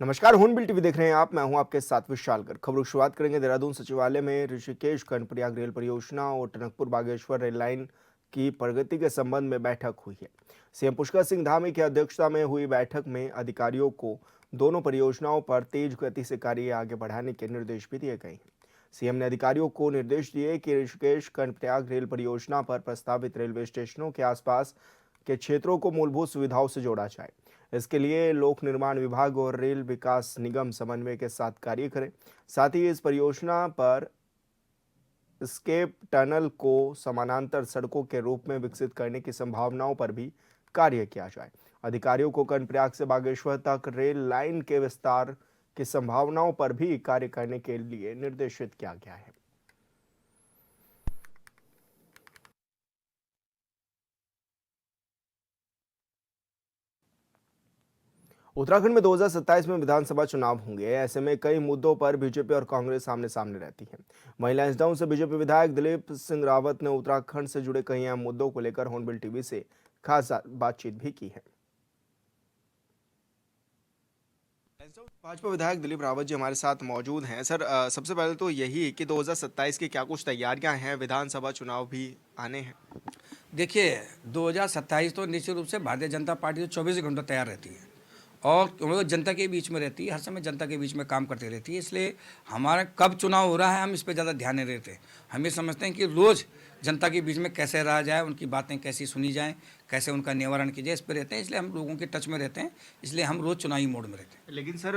नमस्कार, हून टीवी देख रहे हैं आप। मैं हूं आपके साथ विशाल कर। खबरों की शुरुआत करेंगे। देहरादून सचिवालय में ऋषिकेश कर्णप्रयाग रेल परियोजना और टनकपुर बागेश्वर रेल लाइन की प्रगति के संबंध में बैठक हुई है। सीएम पुष्कर सिंह धामी की अध्यक्षता में हुई बैठक में अधिकारियों को दोनों परियोजनाओं पर तेज गति से कार्य आगे बढ़ाने के निर्देश भी दिए गए हैं। सीएम ने अधिकारियों को निर्देश दिए कि ऋषिकेश कर्णप्रयाग रेल परियोजना पर प्रस्तावित रेलवे स्टेशनों के आसपास के क्षेत्रों को मूलभूत सुविधाओं से जोड़ा जाए। इसके लिए लोक निर्माण विभाग और रेल विकास निगम समन्वय के साथ कार्य करें। साथ ही इस परियोजना पर स्केप टनल को समानांतर सड़कों के रूप में विकसित करने की संभावनाओं पर भी कार्य किया जाए। अधिकारियों को कर्णप्रयाग से बागेश्वर तक रेल लाइन के विस्तार की संभावनाओं पर भी कार्य करने के लिए निर्देशित किया गया है। उत्तराखंड में 2027 में विधानसभा चुनाव होंगे। ऐसे में कई मुद्दों पर बीजेपी और कांग्रेस आमने सामने रहती है। महिला हिंसाओं से बीजेपी विधायक दिलीप सिंह रावत ने उत्तराखंड से जुड़े कई अहम मुद्दों को लेकर हॉर्नबिल टीवी से खास बातचीत भी की है। भाजपा विधायक दिलीप रावत जी हमारे साथ मौजूद हैं। सर, सबसे पहले तो यही कि 2027 की क्या कुछ तैयारियां हैं, विधानसभा चुनाव भी आने हैं। देखिए, 2027 तो निश्चित रूप से भारतीय जनता पार्टी तो 24 घंटों तैयार रहती है और वो जनता के बीच में रहती है, हर समय जनता के बीच में काम करती रहती है। इसलिए हमारा कब चुनाव हो रहा है हम इस पर ज़्यादा ध्यान नहीं देते। हम ये समझते हैं कि रोज़ जनता के बीच में कैसे रहा जाए, उनकी बातें कैसी सुनी जाएँ, कैसे उनका निवारण किया जाए, इस पर रहते हैं। इसलिए हम लोगों के टच में रहते हैं, इसलिए हम रोज़ चुनावी मोड में रहते हैं। लेकिन सर,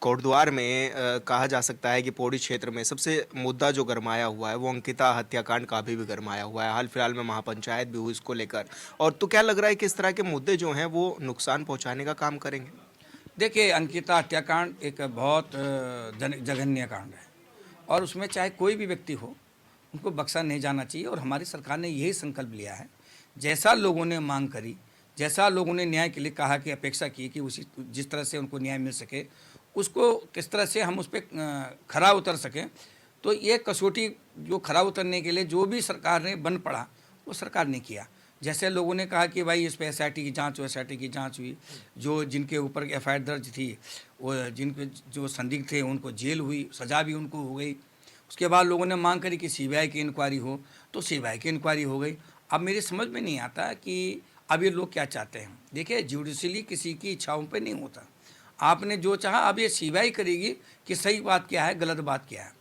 कोटद्वार में कहा जा सकता है कि पौड़ी क्षेत्र में सबसे मुद्दा जो गरमाया हुआ है वो अंकिता हत्याकांड का भी गरमाया हुआ है। हाल फिलहाल में महापंचायत भी हुई इसको लेकर। और तो क्या लग रहा है कि इस तरह के मुद्दे जो हैं वो नुकसान पहुंचाने का काम करेंगे? देखिए, अंकिता हत्याकांड एक बहुत जघन्य कांड है और उसमें चाहे कोई भी व्यक्ति हो, उनको बख्शा नहीं जाना चाहिए। और हमारी सरकार ने यही संकल्प लिया है, जैसा लोगों ने मांग करी, जैसा लोगों ने न्याय के लिए कहा कि अपेक्षा की कि उसी जिस तरह से उनको न्याय मिल सके, उसको किस तरह से हम उस पर खरा उतर सकें। तो ये कसौटी जो खरा उतरने के लिए जो भी सरकार ने बन पड़ा, वो सरकार ने किया। जैसे लोगों ने कहा कि भाई इस पर एसआईटी की जांच हो, एसआईटी की जांच हुई, जो जिनके ऊपर एफआईआर दर्ज थी, वो जिनके जो संदिग्ध थे उनको जेल हुई, सज़ा भी उनको हो गई। उसके बाद लोगों ने मांग करी कि सीबीआई की इंक्वायरी हो, तो सीबीआई की इंक्वायरी हो गई। अब मेरी समझ में नहीं आता कि अब ये लोग क्या चाहते हैं। देखिए, जुडिशली किसी की इच्छाओं पे नहीं होता। आपने जो चाहा, अब ये सीबीआई करेगी कि सही बात क्या है, गलत बात क्या है।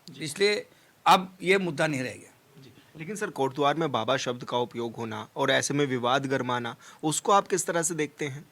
इसलिए अब ये मुद्दा नहीं रह गया। लेकिन सर, कोटद्वार में बाबा शब्द का उपयोग होना और ऐसे में विवाद गरमाना, उसको आप किस तरह से देखते हैं?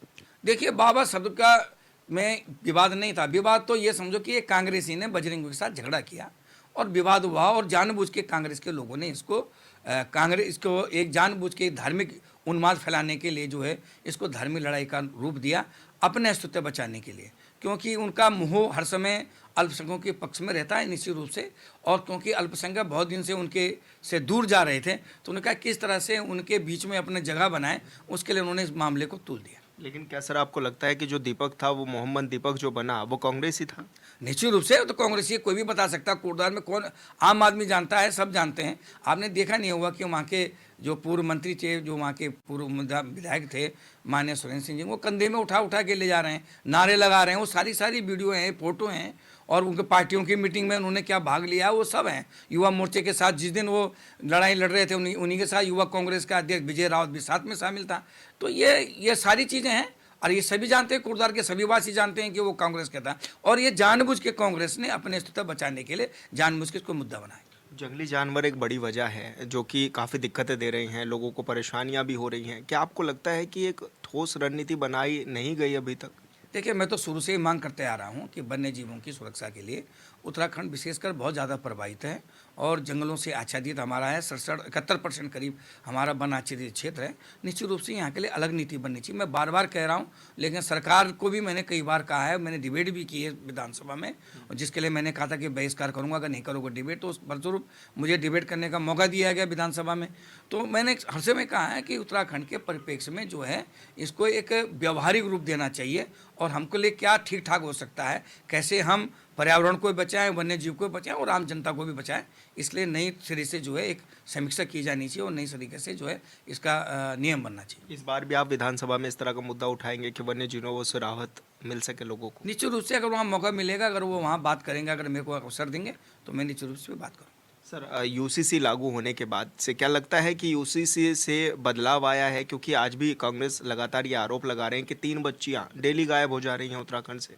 देखिए, बाबा शब्द का में विवाद नहीं था। विवाद तो ये समझो कि एक कांग्रेसी ने बजरंग के साथ झगड़ा किया और विवाद हुआ और जानबूझ के कांग्रेस के लोगों ने इसको एक जानबूझ के धार्मिक उन्माद फैलाने के लिए जो है इसको धार्मिक लड़ाई का रूप दिया, अपने अस्तित्व बचाने के लिए। क्योंकि उनका मुँह हर समय अल्पसंख्यकों के पक्ष में रहता है निश्चित रूप से। और क्योंकि अल्पसंख्यक बहुत दिन से उनके से दूर जा रहे थे, तो उन्होंने कहा किस तरह से उनके बीच में अपने जगह बनाए, उसके लिए उन्होंने इस मामले को तूल दिया। लेकिन क्या सर, आपको लगता है कि जो दीपक था, वो मोहम्मद दीपक जो बना, वो कांग्रेस ही था? निश्चित रूप से तो कांग्रेसी कोई भी बता सकता। कोटद्वार में कौन आम आदमी जानता है, सब जानते हैं। आपने देखा नहीं होगा कि वहाँ के जो पूर्व मंत्री थे, जो वहाँ के पूर्व विधायक थे माननीय सुरेंद्र सिंह जी, वो कंधे में उठा उठा के ले जा रहे हैं, नारे लगा रहे हैं। वो सारी वीडियो हैं, फोटो हैं। और उनके पार्टियों की मीटिंग में उन्होंने क्या भाग लिया, वो सब हैं। युवा मोर्चे के साथ जिस दिन वो लड़ाई लड़ रहे थे, उन्हीं के साथ युवा कांग्रेस का अध्यक्ष विजय रावत भी साथ में शामिल था। तो ये सारी चीज़ें हैं और ये सभी जानते हैं, कोटद्वार के सभी वासी जानते हैं कि वो कांग्रेस का था। और ये जानबूझ के कांग्रेस ने अपने अस्तित्व बचाने के लिए जानबूझ के इसको मुद्दा बनाया। जंगली जानवर एक बड़ी वजह है जो कि काफ़ी दिक्कतें दे रही हैं, लोगों को परेशानियां भी हो रही हैं। क्या आपको लगता है कि एक ठोस रणनीति बनाई नहीं गई अभी तक? देखिए, मैं तो शुरू से ही मांग करते आ रहा हूँ कि वन्य जीवों की सुरक्षा के लिए उत्तराखंड विशेषकर बहुत ज़्यादा प्रभावित है और जंगलों से आच्छादित हमारा है। 67-71% करीब हमारा वन आच्छादित क्षेत्र है। निश्चित रूप से यहाँ के लिए अलग नीति बननी चाहिए। मैं बार बार कह रहा हूँ, लेकिन सरकार को भी मैंने कई बार कहा है, मैंने डिबेट भी की है विधानसभा में, जिसके लिए मैंने कहा था कि बहिष्कार करूँगा अगर नहीं करोगे डिबेट। तो उस फलस्वरूप मुझे डिबेट करने का मौका दिया गया विधानसभा में। तो मैंने हर समय कहा है कि उत्तराखंड के परिप्रेक्ष्य में जो है इसको एक व्यवहारिक रूप देना चाहिए और हमको लिए क्या ठीक ठाक हो सकता है, कैसे हम पर्यावरण को भी बचाएं, वन्य जीव को भी बचाएं और आम जनता को भी बचाएं। इसलिए नई सिरे से जो है एक समीक्षा की जानी चाहिए और नई तरीके से जो है इसका नियम बनना चाहिए। इस बार भी आप विधानसभा में इस तरह का मुद्दा उठाएंगे कि वन्य जीवों से राहत मिल सके लोगों को? निश्चित रूप से अगर वहाँ मौका मिलेगा, अगर वो वहाँ बात करेंगे, अगर मेरे को अवसर देंगे तो मैं निश्चित रूप से बात करूँगा। सर, यूसीसी लागू होने के बाद से क्या लगता है कि यूसीसी से बदलाव आया है? क्योंकि आज भी कांग्रेस लगातार ये आरोप लगा रहे हैं कि 3 बच्चियां डेली गायब हो जा रही हैं उत्तराखंड से।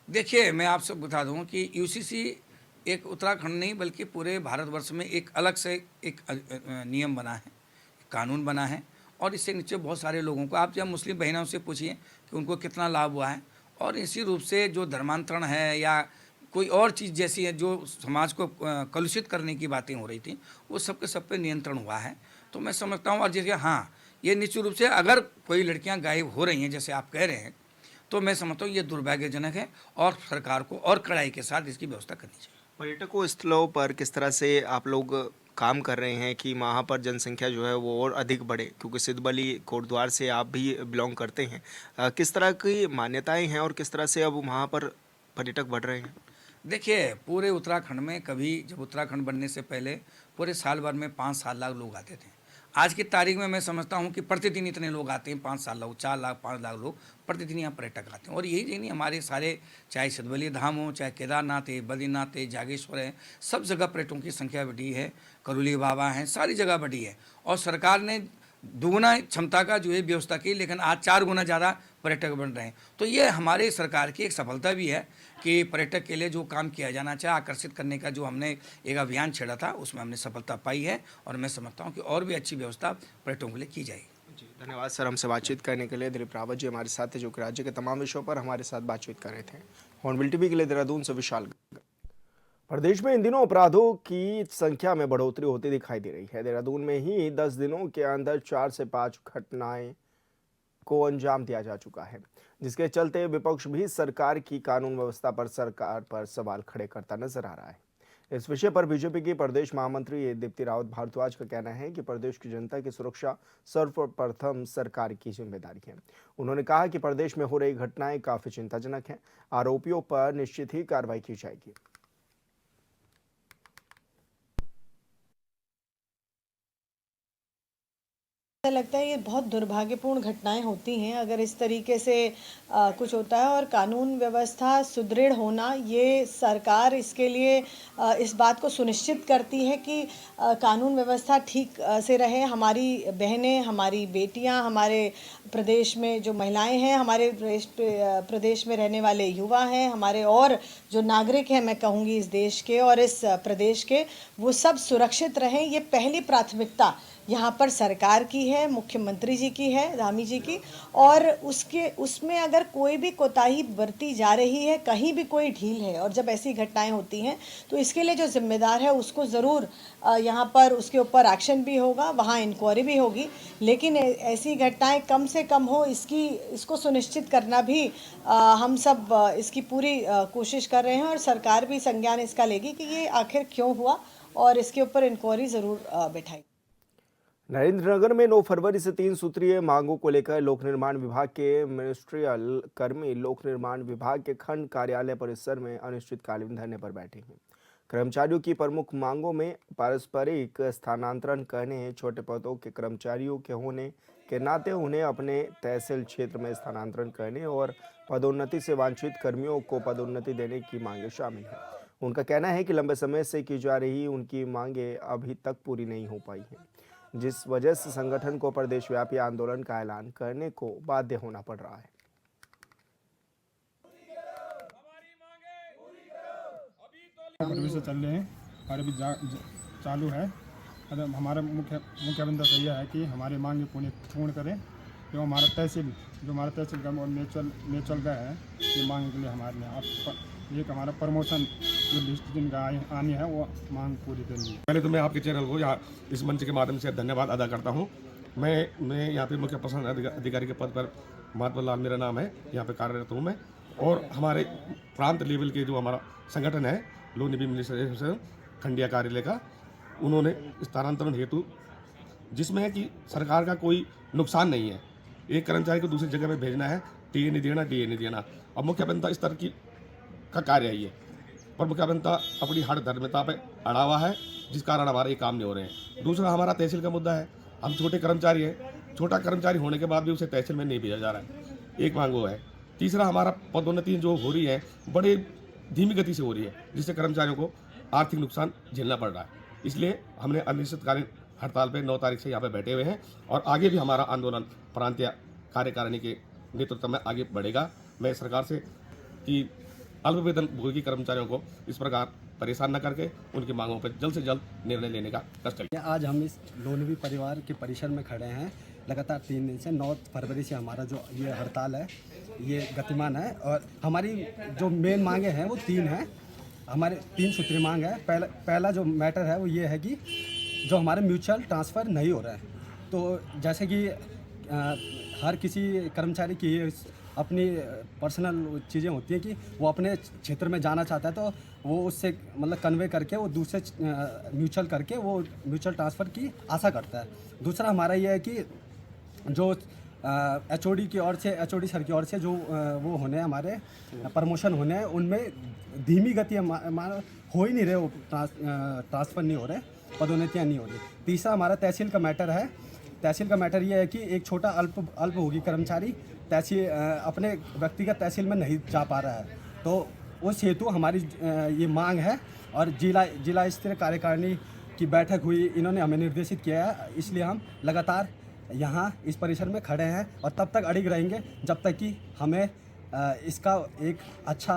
देखिए, मैं आपसे बता दूं कि यूसीसी एक उत्तराखंड नहीं बल्कि पूरे भारतवर्ष में एक अलग से एक नियम बना है, कानून बना है और इससे नीचे बहुत सारे लोगों को, आप जब मुस्लिम बहनों से पूछिए कि उनको कितना लाभ हुआ है। और इसी रूप से जो धर्मांतरण है या कोई और चीज़ जैसी है जो समाज को कलुषित करने की बातें हो रही थी, वो सब पे नियंत्रण हुआ है। तो मैं समझता हूँ, और जैसे हाँ, ये निश्चित रूप से अगर कोई लड़कियाँ गायब हो रही हैं जैसे आप कह रहे हैं, तो मैं समझता हूँ ये दुर्भाग्यजनक है और सरकार को और कड़ाई के साथ इसकी व्यवस्था करनी चाहिए। पर्यटकों स्थलों पर किस तरह से आप लोग काम कर रहे हैं कि वहाँ पर जनसंख्या जो है वो और अधिक बढ़े? क्योंकि सिद्धबली कोटद्वार से आप भी बिलोंग करते हैं। किस तरह की मान्यताएं हैं और किस तरह से अब वहाँ पर पर्यटक बढ़ रहे हैं? देखिए, पूरे उत्तराखंड में कभी जब उत्तराखंड बनने से पहले पूरे साल भर में 5-7 लाख लोग आते थे। आज की तारीख में मैं समझता हूँ कि प्रतिदिन इतने लोग आते हैं, 5-7 लाख, 4 लाख, 5 लाख लोग प्रतिदिन यहाँ पर्यटक आते हैं। और यही नहीं, हमारे सारे चाहे सिद्धबली धाम हो, चाहे केदारनाथ है, बद्रीनाथ है, जागेश्वर है, सब जगह पर्यटकों की संख्या बढ़ी है, करोली बाबा हैं, सारी जगह बढ़ी है। और सरकार ने दुगुना क्षमता का जो है व्यवस्था की, लेकिन आज 4 गुना ज़्यादा पर्यटक बन रहे हैं। तो ये हमारे सरकार की एक सफलता भी है कि पर्यटक के लिए जो काम किया जाना चाहिए, आकर्षित करने का जो हमने एक अभियान छेड़ा था, उसमें हमने सफलता पाई है। और मैं समझता हूँ कि और भी अच्छी व्यवस्था पर्यटकों के लिए की जाएगी। जी, धन्यवाद सर हमसे बातचीत करने के लिए। दिलीप रावत जी हमारे साथ थे, जो कि राज्य के तमाम विषयों पर हमारे साथ बातचीत कर रहे थे। हॉर्नबिल टीवी के लिए देहरादून से विशाल। प्रदेश में इन दिनों अपराधों की संख्या में बढ़ोतरी होती दिखाई दे रही है। देहरादून में ही 10 दिनों के अंदर 4 से 5 घटनाएं को अंजाम दिया जा चुका है, जिसके चलते विपक्ष भी सरकार की कानून व्यवस्था पर सरकार पर सवाल खड़े करता नजर आ रहा है। इस विषय पर बीजेपी की प्रदेश महामंत्री दीप्ति रावत भारद्वाज का कहना है कि प्रदेश की जनता की सुरक्षा सर्वप्रथम सरकार की जिम्मेदारी है। उन्होंने कहा कि प्रदेश में हो रही घटनाएं काफी चिंताजनक हैं। आरोपियों पर निश्चित ही कार्रवाई की जाएगी। ऐसा लगता है ये बहुत दुर्भाग्यपूर्ण घटनाएं होती हैं अगर इस तरीके से कुछ होता है। और कानून व्यवस्था सुदृढ़ होना, ये सरकार इसके लिए इस बात को सुनिश्चित करती है कि कानून व्यवस्था ठीक से रहे। हमारी बहनें, हमारी बेटियां, हमारे प्रदेश में जो महिलाएं हैं, हमारे प्रदेश में रहने वाले युवा हैं, हमारे और जो नागरिक हैं, मैं कहूँगी इस देश के और इस प्रदेश के, वो सब सुरक्षित रहें। ये पहली प्राथमिकता यहाँ पर सरकार की है, मुख्यमंत्री जी की है, धामी जी की। और उसमें अगर कोई भी कोताही बरती जा रही है, कहीं भी कोई ढील है, और जब ऐसी घटनाएं होती हैं तो इसके लिए जो जिम्मेदार है उसको ज़रूर यहाँ पर उसके ऊपर एक्शन भी होगा, वहाँ इंक्वायरी भी होगी। लेकिन ऐसी घटनाएं कम से कम हो, इसको सुनिश्चित करना भी हम सब इसकी पूरी कोशिश कर रहे हैं। और सरकार भी संज्ञान इसका लेगी कि ये आखिर क्यों हुआ और इसके ऊपर इंक्वायरी ज़रूर बैठाएगी। नरेंद्रनगर में 9 फरवरी से 3 सूत्रीय मांगों को लेकर लोक निर्माण विभाग के मिनिस्ट्रियल कर्मी लोक निर्माण विभाग के खंड कार्यालय परिसर में अनिश्चितकालीन धरने पर बैठे हैं। कर्मचारियों की प्रमुख मांगों में पारस्परिक स्थानांतरण करने, छोटे पदों के कर्मचारियों के होने के नाते उन्हें अपने तहसील क्षेत्र में स्थानांतरण करने और पदोन्नति से वांछित कर्मियों को पदोन्नति देने की मांगें शामिल हैं। उनका कहना है कि लंबे समय से की जा रही उनकी मांगें अभी तक पूरी नहीं हो पाई हैं, जिस वजह से संगठन को प्रदेशव्यापी आंदोलन का ऐलान करने को बाध्य होना पड़ रहा है। से चल रहे हैं और अभी चालू है। हमारा मुख्य बिंदु तो यह है कि हमारी मांग पूर्ण करें। जो हमारा तहसील का म्यूचुअल गए है, ये मांग के लिए हमारे एक हमारा प्रमोशन जो लिस्ट जिनका आनी है वो मांग पूरी कर ली। पहले तो मैं आपके चैनल को यहाँ इस मंच के माध्यम से धन्यवाद अदा करता हूँ। मैं यहाँ पे मुख्य प्रशासन अधिकारी के पद पर महात्मा लाल मेरा नाम है, यहाँ पे कार्यरत हूँ मैं। और हमारे प्रांत लेवल के जो हमारा संगठन है लोनी भी मिनिस्टर खंडिया कार्यालय का, उन्होंने स्थानांतरण हेतु, जिसमें है कि सरकार का कोई नुकसान नहीं है, एक कर्मचारी को दूसरी जगह में भेजना है, टीए नहीं देना। अब मुख्य अभियंता स्तर की का कार्य है ये। पर मुख्य अभियंता अपनी हर धर्मता पे अड़ा हुआ है, जिस कारण हमारे ये काम नहीं हो रहे हैं। दूसरा हमारा तहसील का मुद्दा है। हम छोटे कर्मचारी हैं, छोटा कर्मचारी होने के बाद भी उसे तहसील में नहीं भेजा जा रहा है, एक मांग वो है। तीसरा हमारा पदोन्नति जो हो रही है बड़े धीमी गति से हो रही है, जिससे कर्मचारियों को आर्थिक नुकसान झेलना पड़ रहा है। इसलिए हमने अनिश्चितकालीन हड़ताल पे 9 तारीख से यहाँ पे बैठे हुए हैं और आगे भी हमारा आंदोलन प्रांतीय कार्यकारिणी के नेतृत्व में आगे बढ़ेगा। मैं सरकार से कि अल्प वेतन भोगी कर्मचारियों को इस प्रकार परेशान न करके उनकी मांगों पर जल्द से जल्द निर्णय लेने का कष्ट करें। आज हम इस लोनवी परिवार के परिसर में खड़े हैं। लगातार 3 दिन से 9 फरवरी से हमारा जो ये हड़ताल है ये गतिमान है और हमारी जो मेन मांगे हैं वो 3 हैं। हमारे 3 सूत्री मांग है। पहला जो मैटर है वो ये है कि जो हमारे म्यूचुअल ट्रांसफ़र नहीं हो रहा है, तो जैसे कि हर किसी कर्मचारी की अपनी पर्सनल चीज़ें होती हैं कि वो अपने क्षेत्र में जाना चाहता है, तो वो उससे मतलब कन्वे करके वो दूसरे म्यूचुअल करके वो म्यूचुअल ट्रांसफ़र की आशा करता है। दूसरा हमारा ये है कि जो एचओडी की ओर से, एचओडी सर की ओर से जो वो होने हमारे प्रमोशन होने हैं उनमें धीमी गति हो ही नहीं रहे, वो ट्रांसफ़र नहीं हो रहे, पदोन्नतियाँ नहीं हो रही। तीसरा हमारा तहसील का मैटर है। तहसील का मैटर ये है कि एक छोटा अल्पभोगी कर्मचारी तहसील अपने व्यक्तिगत तहसील में नहीं जा पा रहा है, तो उस हेतु हमारी ये मांग है और जिला स्तरीय कार्यकारिणी की बैठक हुई, इन्होंने हमें निर्देशित किया है। इसलिए हम लगातार यहाँ इस परिसर में खड़े हैं और तब तक अड़िग रहेंगे जब तक कि हमें इसका एक अच्छा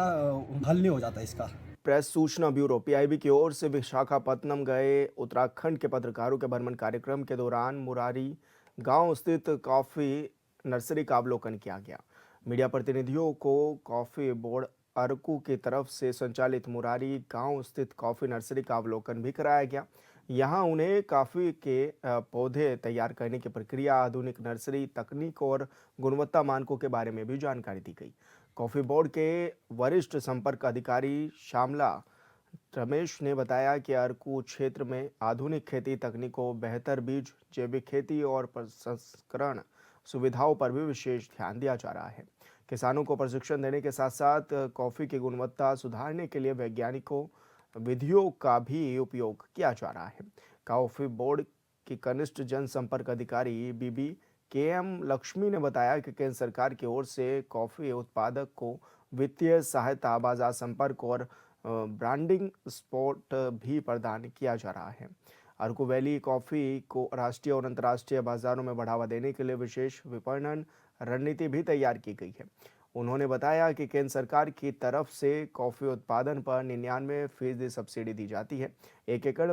हल नहीं हो जाता इसका। प्रेस सूचना ब्यूरो पीआईबी की ओर से विशाखापत्तनम गए उत्तराखंड के पत्रकारों के भ्रमण कार्यक्रम के दौरान मुरारी गांव स्थित कॉफ़ी नर्सरी का अवलोकन किया गया। मीडिया प्रतिनिधियों को कॉफ़ी बोर्ड अरकू की तरफ से संचालित मुरारी गांव स्थित कॉफ़ी नर्सरी का अवलोकन भी कराया गया। यहां उन्हें कॉफ़ी के पौधे तैयार करने की प्रक्रिया, आधुनिक नर्सरी तकनीक और गुणवत्ता मानकों के बारे में भी जानकारी दी गई। कॉफ़ी बोर्ड के वरिष्ठ संपर्क अधिकारी श्यामला रमेश ने बताया कि अरकू क्षेत्र में आधुनिक खेती तकनीकों, बेहतर बीज, जैविक खेती और प्रसंस्करण सुविधाओं पर भी विशेष ध्यान दिया जा रहा है। किसानों को प्रशिक्षण देने के साथ साथ कॉफ़ी की गुणवत्ता सुधारने के लिए वैज्ञानिकों विधियों का भी उपयोग किया जा रहा है। कॉफ़ी बोर्ड की कनिष्ठ जनसंपर्क अधिकारी बीबी केएम लक्ष्मी ने बताया कि केंद्र सरकार की ओर से कॉफ़ी उत्पादक को वित्तीय सहायता, बाजार संपर्क और ब्रांडिंग सपोर्ट भी प्रदान किया जा रहा है। अरकू वैली कॉफ़ी को राष्ट्रीय और अंतर्राष्ट्रीय बाजारों में बढ़ावा देने के लिए विशेष विपणन रणनीति भी तैयार की गई है। उन्होंने बताया कि केंद्र सरकार की तरफ से कॉफ़ी उत्पादन पर 99% सब्सिडी दी जाती है। 1 एकड़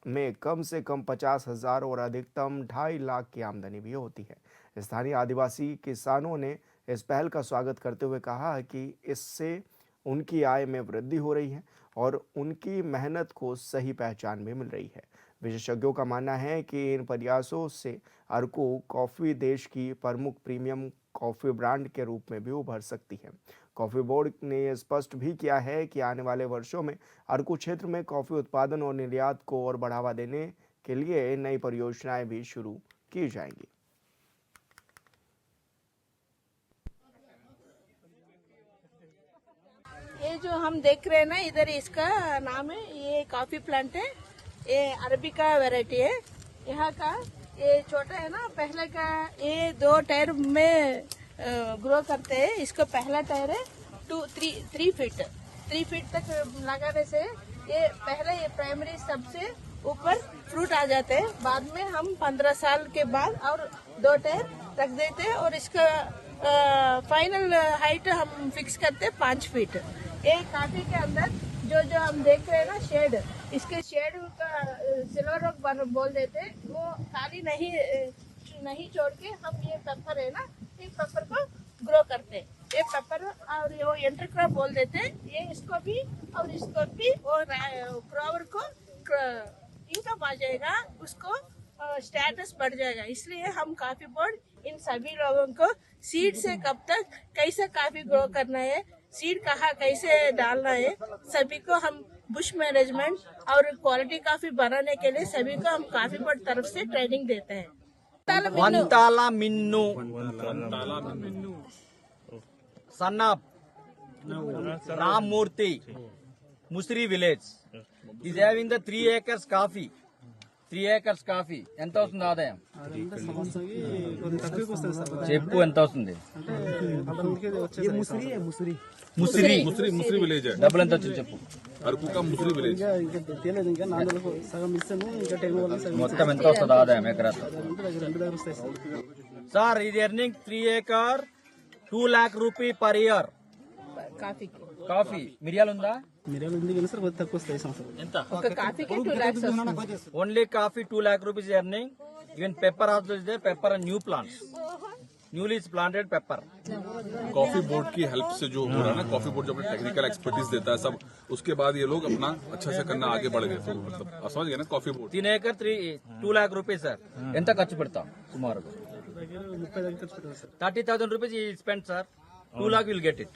में कम से कम 50,000 और अधिकतम 2.5 लाख की आमदनी भी होती है। स्थानीय आदिवासी किसानों ने इस पहल का स्वागत करते हुए कहा कि इससे उनकी आय में वृद्धि हो रही है और उनकी मेहनत को सही पहचान भी मिल रही है। विशेषज्ञों का मानना है कि इन प्रयासों से अरकू कॉफ़ी देश की प्रमुख प्रीमियम कॉफ़ी ब्रांड के रूप में भी उभर सकती है। कॉफ़ी बोर्ड ने यह स्पष्ट भी किया है कि आने वाले वर्षों में अरकू क्षेत्र में कॉफ़ी उत्पादन और निर्यात को और बढ़ावा देने के लिए नई परियोजनाएं भी शुरू की जाएंगी। ये जो हम देख रहे हैं ना, इधर इसका नाम है, ये कॉफी प्लांट है, ये अरबिका वैरायटी है। यहाँ का ये छोटा है ना, पहले का ये 2 टायर में ग्रो करते हैं। इसका पहला टायर है 3 फीट तक लगाने से ये पहले ये प्राइमरी सबसे ऊपर फ्रूट आ जाते हैं। बाद में हम 15 साल के बाद और 2 टायर रख देते हैं और इसका फाइनल हाइट हम फिक्स करते हैं 5 फीट। ये काफी के अंदर जो हम देख रहे हैं ना शेड, इसके शेड का सिल्वर रॉक बोल देते हैं। वो खाली नहीं छोड़ के हम ये पेपर है ना, ये पेपर को ग्रो करते हैं। ये पेपर और वो इंटरक्रॉप बोल देते हैं। ये इसको भी और इसको भी और क्रॉवर को इनकम आ जाएगा, उसको स्टेटस बढ़ जाएगा। इसलिए हम कॉफी बोर्ड इन सभी लोगों को सीड से कब तक कैसे कॉफी ग्रो करना है, सीड कहाँ कैसे डालना है, सभी को हम बुश मैनेजमेंट और क्वालिटी कॉफी बनाने के लिए सभी को हम कॉफी बोर्ड तरफ से ट्रेनिंग देते हैं। Vantala Minnu son of Ramurthy, Musri village. He's having the 3 acres coffee. 3 acres coffee. ఎంత వస్తుంది ఆదాయం? చెప్పు ఎంత వస్తుంది? ముస్రి విలేజ్ డబ్బులు ఎంత వచ్చింది చెప్పు. అరకు కా ముస్రి విలేజ్ మొత్తం ఎంత వస్తుంది ఆదాయం ఎకరాతో? సార్ ఇది earning 3 acre 2 lakh rupee per year. Coffee మిరియాలు ఉందా? ఎంత? ఒక కాఫీకి 2 lakhs వస్తుంది. Only coffee 2 lakh rupees earning. Even pepper also is there. Pepper and new plants. Newly planted pepper. Coffee board की हेल्प से जो हो रहा है ना, कॉफी बोर्ड जो अपने टेक्निकल एक्सपर्टीज देता है सब, उसके बाद ये लोग अपना अच्छा से करना आगे बढ़ गए। तो मतलब आप समझ गए ना, coffee board 3 acre 2 lakh rupees sir. ఎంత ఖర్చు పెడతాం సుమారు? 30,000 rupees he spent sir. 2 lakh will get it.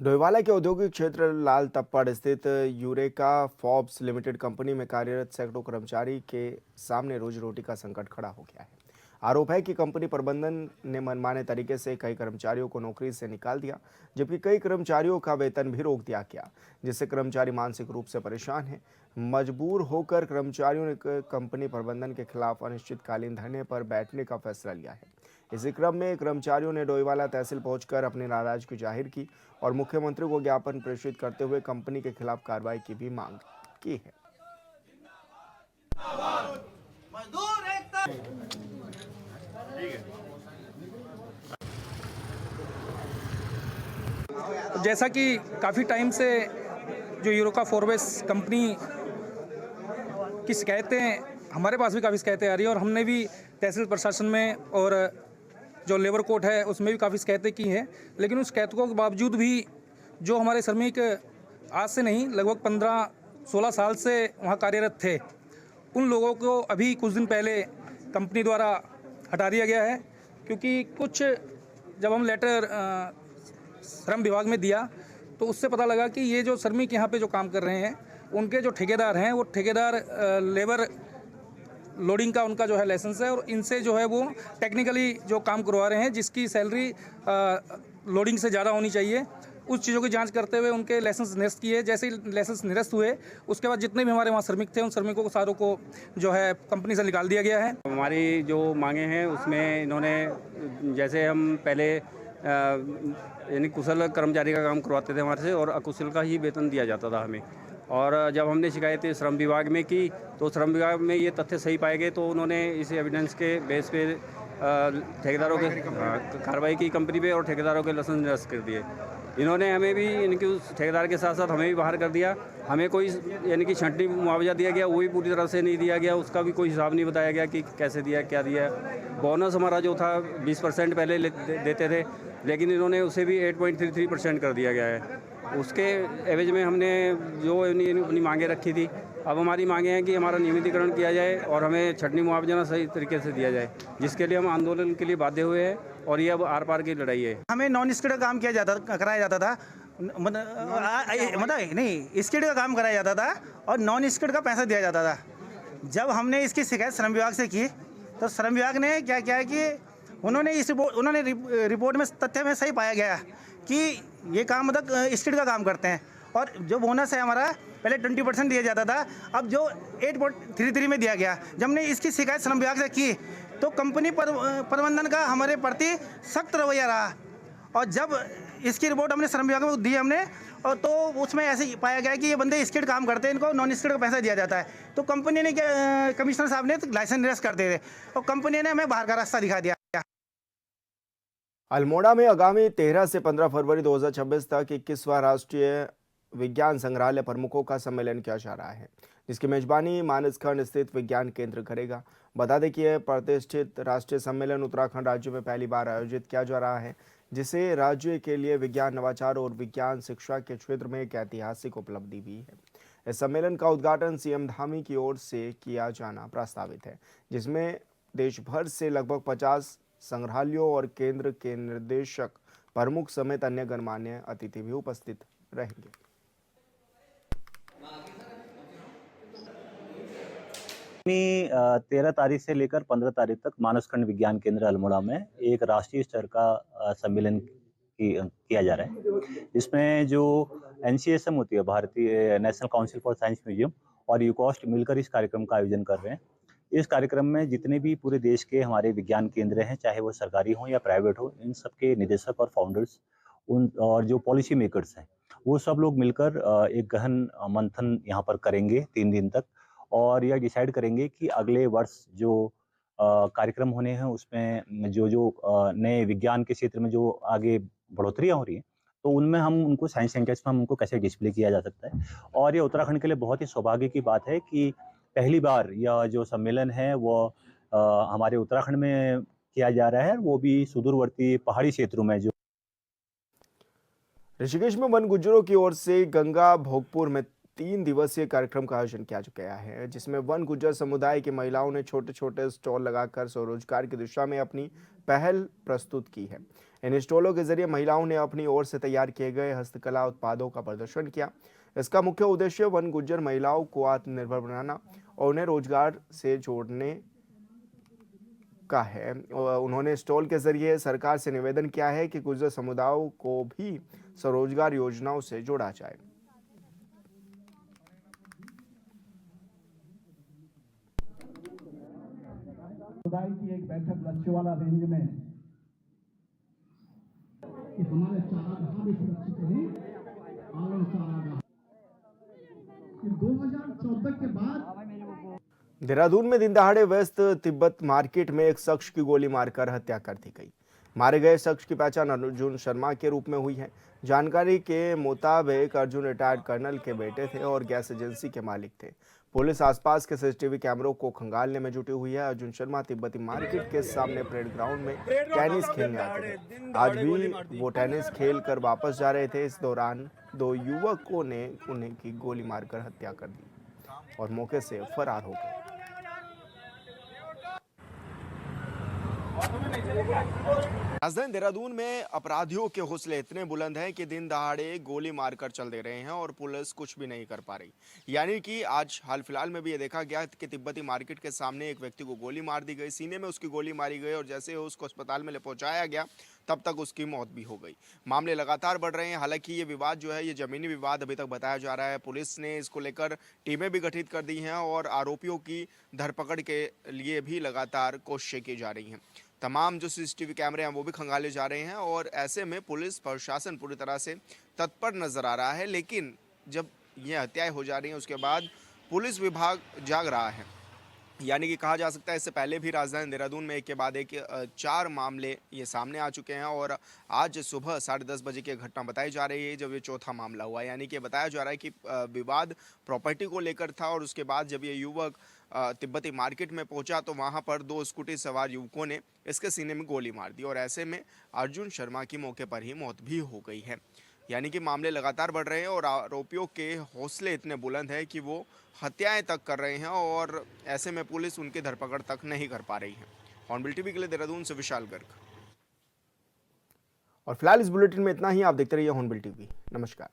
Doiwala के औद्योगिक क्षेत्र लाल तप्पड़ स्थित यूरेका फॉर्ब्स लिमिटेड कंपनी में कार्यरत सैकड़ों कर्मचारी के सामने रोजी रोटी का संकट खड़ा हो गया है। आरोप है कि कंपनी प्रबंधन ने मनमाने तरीके से कई कर्मचारियों को नौकरी से निकाल दिया, जबकि कई कर्मचारियों का वेतन भी रोक दिया गया, जिससे कर्मचारी मानसिक रूप से परेशान हैं। मजबूर होकर कर्मचारियों ने कंपनी प्रबंधन के खिलाफ अनिश्चितकालीन धरने पर बैठने का फैसला लिया है। इसी क्रम में कर्मचारियों ने डोईवाला तहसील पहुंचकर अपनी नाराजगी जाहिर की और मुख्यमंत्री को ज्ञापन प्रेषित करते हुए कंपनी के खिलाफ कार्रवाई की भी मांग की है। जैसा कि काफ़ी टाइम से जो यूरोका फॉर्ब्स कंपनी की शिकायतें हमारे पास भी काफ़ी शिकायतें आ रही है और हमने भी तहसील प्रशासन में और जो लेबर कोर्ट है उसमें भी काफ़ी शिकायतें की हैं, लेकिन उन शिकायतों के बावजूद भी जो हमारे श्रमिक आज से नहीं लगभग 15-16 साल से वहाँ कार्यरत थे, उन लोगों को अभी कुछ दिन पहले कंपनी द्वारा हटा दिया गया है। क्योंकि कुछ जब हम लेटर श्रम विभाग में दिया तो उससे पता लगा कि ये जो श्रमिक यहाँ पे जो काम कर रहे हैं उनके जो ठेकेदार हैं वो ठेकेदार लेबर लोडिंग का उनका जो है लाइसेंस है और इनसे जो है वो टेक्निकली जो काम करवा रहे हैं जिसकी सैलरी लोडिंग से ज़्यादा होनी चाहिए। उस चीज़ों की जांच करते हुए उनके लाइसेंस निरस्त किए। जैसे ही लाइसेंस निरस्त हुए उसके बाद जितने भी हमारे वहाँ श्रमिक थे उन श्रमिकों को सारों को जो है कंपनी से निकाल दिया गया है। हमारी जो मांगे हैं उसमें इन्होंने जैसे हम पहले यानी कुशल कर्मचारी का काम करवाते थे हमारे से और अकुशल का ही वेतन दिया जाता था हमें। और जब हमने शिकायतें श्रम विभाग में की तो श्रम विभाग में ये तथ्य सही पाए गए तो उन्होंने इस एविडेंस के बेस पे ठेकेदारों के कार्रवाई की कंपनी पे और ठेकेदारों के लाइसेंस निरस्त कर दिए। इन्होंने हमें भी इनके उस ठेकेदार के साथ साथ हमें भी बाहर कर दिया। हमें कोई यानी कि छंटनी मुआवजा दिया गया वो भी पूरी तरह से नहीं दिया गया, उसका भी कोई हिसाब नहीं बताया गया कि कैसे दिया क्या दिया। बोनस हमारा जो था 20% पहले देते थे, लेकिन इन्होंने उसे भी 8.33% कर दिया गया है। उसके एवज में हमने जो अपनी मांगे रखी थी, अब हमारी मांगे हैं कि हमारा नियमितीकरण किया जाए और हमें छटनी मुआवजा सही तरीके से दिया जाए, जिसके लिए हम आंदोलन के लिए बाध्य हुए हैं और ये अब आर पार की लड़ाई है। हमें नॉन स्किल्ड का काम कराया जाता था, मतलब नहीं स्किल्ड का काम कराया जाता था और नॉन स्किल्ड का पैसा दिया जाता था। जब हमने इसकी शिकायत श्रम विभाग से की तो श्रम विभाग ने क्या किया कि उन्होंने रिपोर्ट में तथ्य में सही पाया गया कि ये काम मतलब स्किल्ड का काम करते हैं और जो बोनस है हमारा पहले 20% दिया जाता था, अब जो 8.33 में दिया गया। जब हमने इसकी शिकायत श्रम विभाग से की तो कंपनी प्रबंधन का हमारे प्रति सख्त रवैया रहा और जब इसकी रिपोर्ट हमने श्रम विभाग में दी हमने और तो उसमें ऐसे पाया गया कि ये बंदे स्किल्ड काम करते हैं, इनको नॉन स्किल्ड का पैसा दिया जाता है। तो कंपनी ने कमिश्नर साहब ने लाइसेंस निरस्त कर दिए थे और कंपनी ने हमें बाहर का रास्ता दिखा दिया। अल्मोड़ा में आगामी 13 से 15 फरवरी 2026 तक 21वां राष्ट्रीय विज्ञान संग्रहालय प्रमुखों का सम्मेलन किया जा रहा है, जिसकी मेजबानी मानसखंड स्थित विज्ञान केंद्र करेगा। बता दें कि यह प्रतिष्ठित राष्ट्रीय सम्मेलन उत्तराखंड राज्य में पहली बार आयोजित किया जा रहा है, जिसे राज्य के लिए विज्ञान नवाचार और विज्ञान शिक्षा के क्षेत्र में एक ऐतिहासिक उपलब्धि भी है। इस सम्मेलन का उद्घाटन सीएम धामी की ओर से किया जाना प्रस्तावित है, जिसमें देश भर से लगभग 50 संग्रहालयों और केंद्र के निर्देशक प्रमुख समेत अन्य गणमान्य अतिथि भी उपस्थित रहेंगे। 13 तारीख से लेकर 15 तारीख तक मानसखंड विज्ञान केंद्र अल्मोड़ा में एक राष्ट्रीय स्तर का सम्मेलन किया जा रहा है। इसमें जो NCSM होती है, भारतीय national council for science museum, और यूकॉस्ट मिलकर इस कार्यक्रम का आयोजन कर रहे हैं। इस कार्यक्रम में जितने भी पूरे देश के हमारे विज्ञान केंद्र हैं, चाहे वो सरकारी हो या प्राइवेट हो, इन सब के निदेशक और फाउंडर्स और जो पॉलिसी मेकर्स हैं, वो सब लोग मिलकर एक गहन मंथन यहाँ पर करेंगे 3 दिन तक, और यह डिसाइड करेंगे कि अगले वर्ष जो कार्यक्रम होने हैं उसमें जो नए विज्ञान के क्षेत्र में जो आगे बढ़ोतरियाँ हो रही हैं, तो उनमें हम उनको साइंस सेंटर्स में हम उनको कैसे डिस्प्ले किया जा सकता है। और ये उत्तराखंड के लिए बहुत ही सौभाग्य की बात है कि पहली बार यह जो सम्मेलन है वो हमारे उत्तराखंड में किया जा रहा है, वो भी सुदूरवर्ती पहाड़ी क्षेत्रों में। जो ऋषिकेश में वन गुज्जरों की ओर से गंगा भोगपुर में 3 दिवसीय कार्यक्रम का आयोजन किया गया है, जिसमें वन गुज्जर समुदाय की महिलाओं ने छोटे छोटे स्टॉल लगाकर स्वरोजगार की दिशा में अपनी पहल प्रस्तुत की है। इन स्टॉलों के जरिए महिलाओं ने अपनी ओर से तैयार किए गए हस्तकला उत्पादों का प्रदर्शन किया। इसका मुख्य उद्देश्य वन गुज्जर महिलाओं को आत्मनिर्भर बनाना और उन्हें रोजगार से जोड़ने का है। उन्होंने स्टॉल के जरिए सरकार से निवेदन किया है कि गुज्जर समुदायों को भी स्वरोजगार योजनाओं से जोड़ा जाए। समुदाय की एक बैठक लच्छीवाला रेंज में कि हमारे चारागाह भी सुरक्षित रहे, आलम चारागाह 2014 के बाद। देहरादून में दिन दहाड़े व्यस्त तिब्बत मार्केट में एक शख्स की गोली मारकर हत्या कर दी गई। मारे गए शख्स की पहचान अर्जुन शर्मा के रूप में हुई है। जानकारी के मुताबिक अर्जुन रिटायर्ड कर्नल के बेटे थे और गैस एजेंसी के मालिक थे। पुलिस आसपास के सीसीटीवी कैमरों को खंगालने में जुटी हुई है। अर्जुन शर्मा तिब्बती मार्केट के सामने परेड ग्राउंड में टेनिस खेलने आते थे। आज भी वो टेनिस खेल कर वापस जा रहे थे। इस दौरान 2 युवकों ने उन्हें की गोली मारकर हत्या कर दी और मौके से फरार हो गए। राजधानी देहरादून में अपराधियों के हौसले इतने बुलंद हैं कि दिन दहाड़े गोली मारकर चल दे रहे हैं और पुलिस कुछ भी नहीं कर पा रही। यानी कि आज हाल फिलहाल में भी ये देखा गया कि तिब्बती मार्केट के सामने एक व्यक्ति को गोली मार दी गई, सीने में उसकी गोली मारी गई और जैसे ही उसको अस्पताल में ले पहुंचाया गया तब तक उसकी मौत भी हो गई। मामले लगातार बढ़ रहे हैं। हालांकि ये विवाद जो है ये जमीनी विवाद अभी तक बताया जा रहा है। पुलिस ने इसको लेकर टीमें भी गठित कर दी हैं और आरोपियों की धरपकड़ के लिए भी लगातार कोशिशें की जा रही हैं। तमाम जो सीसीटीवी कैमरे हैं वो भी खंगाले जा रहे हैं और ऐसे में पुलिस प्रशासन पूरी तरह से तत्पर नजर आ रहा है। लेकिन जब ये हत्याएं हो जा रही हैं उसके बाद पुलिस विभाग जाग रहा है। यानी कि कहा जा सकता है इससे पहले भी राजधानी देहरादून में एक के बाद एक 4 मामले ये सामने आ चुके हैं और आज सुबह 10:30 बजे की घटना बताई जा रही है जब ये चौथा मामला हुआ। यानी कि बताया जा रहा है कि विवाद प्रॉपर्टी को लेकर था और उसके बाद जब ये युवक तिब्बती मार्केट में पहुंचा तो वहां पर 2 स्कूटी सवार युवकों ने इसके सीने में गोली मार दी और ऐसे में अर्जुन शर्मा की मौके पर ही मौत भी हो गई है। यानी कि मामले लगातार बढ़ रहे हैं और आरोपियों के हौसले इतने बुलंद हैं कि वो हत्याएं तक कर रहे हैं और ऐसे में पुलिस उनकी धरपकड़ तक नहीं कर पा रही है। हॉर्नबिल टीवी के लिए देहरादून से विशाल गर्ग। और फिलहाल इस बुलेटिन में इतना ही। आप देखते रहिए हॉर्नबिल टीवी। नमस्कार।